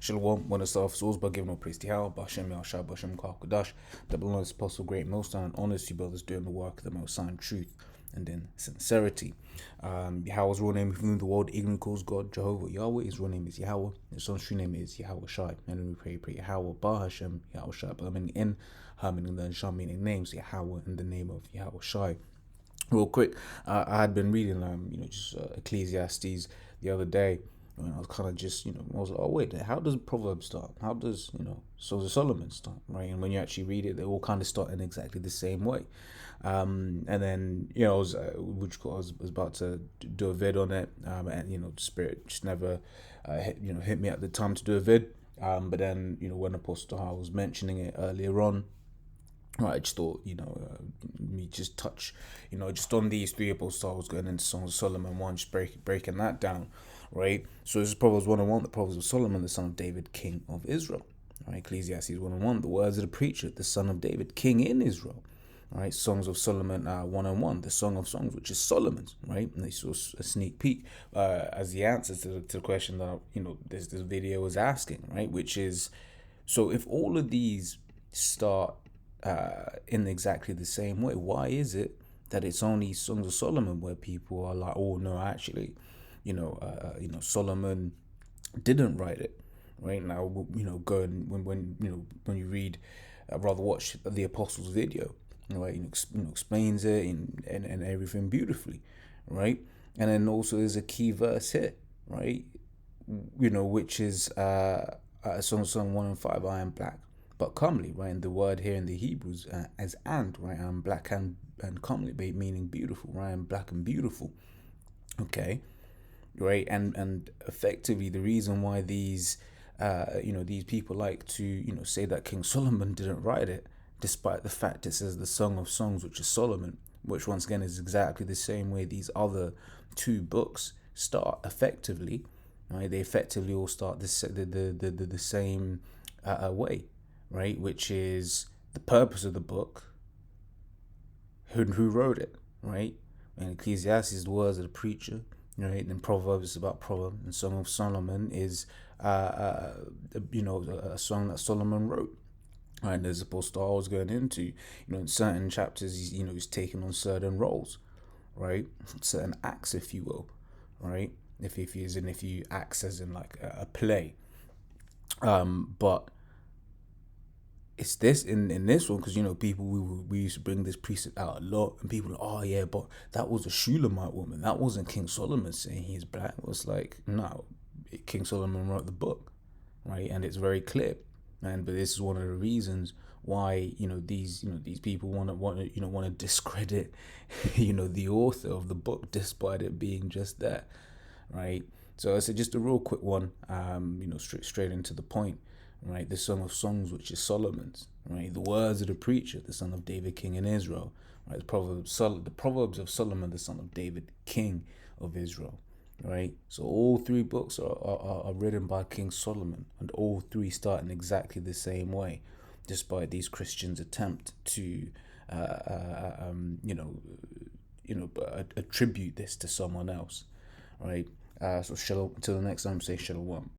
Shalom, one of the souls by giving all praise to Yahweh, Bashem Yahshua, Bashem Kakadosh, the beloved apostle, great most and honest you brothers doing the work of the most high in truth and in sincerity. Yahweh's real name within the world, ignorant calls God Jehovah Yahweh. His real name is Yahweh. His son's true name is Yahweh Shai. And we pray Yahweh Bahashem Yahweh Shai. But meaning in her meaning the Shai meaning names Yahweh in the name of Yahweh Shai. Real quick, I had been reading Ecclesiastes the other day. And I was kind of just, I was like, oh, wait, how does Proverbs start? How does, Songs of Solomon start, right? And when you actually read it, they all kind of start in exactly the same way. And then, I was about to do a vid on it, and, Spirit just never, hit me at the time to do a vid. But then, when Apostle Hall was mentioning it earlier on, right, I just thought, me just touch, just on these three apostles going into Songs of Solomon, one, just breaking that down, right? So this is Proverbs 1:1, the Proverbs of Solomon, the son of David, king of Israel, right? Ecclesiastes 1:1, the words of the preacher, the son of David, king in Israel, right? Songs of Solomon 1:1, the Song of Songs, which is Solomon's, right? And they saw a sneak peek as the answer to the question that, this video was asking, right? Which is, so if all of these start in exactly the same way, why is it that it's only Songs of Solomon where people are like, oh no, actually, Solomon didn't write it, right? Now, go and when you read, rather watch the Apostles' video, right? Explains it and everything beautifully, right? And then also there's a key verse here, right? Which is Song of Solomon 1:5, I am black but comely, right? And the word here in the Hebrews as and, right? I'm black and comely, meaning beautiful, right? I'm black and beautiful, okay, right? And effectively, the reason why these people like to say that King Solomon didn't write it, despite the fact it says the Song of Songs, which is Solomon, which once again is exactly the same way these other two books start effectively, right? They effectively all start the same way, right? Which is the purpose of the book, who wrote it, right? And Ecclesiastes, the words of the preacher, right? And Proverbs is about Proverbs, and Song of Solomon is a song that Solomon wrote. Right, and as Apostle Paul was going into, in certain chapters, he's taking on certain roles, right? Certain acts, if you will, right? If you acts as in like a play, but it's this in this one because people we used to bring this precept out a lot, and people are, oh yeah, but that was a Shulamite woman, that wasn't King Solomon saying he's black. It was like, no, King Solomon wrote the book, right? And it's very clear, but this is one of the reasons why these people want to discredit the author of the book despite it being just that, right? So it's just a real quick one, straight into the point, right? The Song of Songs, which is Solomon's, right? The words of the preacher, the son of David, king in Israel, right? The Proverbs of Solomon, the son of David, king of Israel, right? So all three books are written by King Solomon, and all three start in exactly the same way, despite these Christians' attempt to, attribute this to someone else, right? So shalom. Until the next time, say shalom.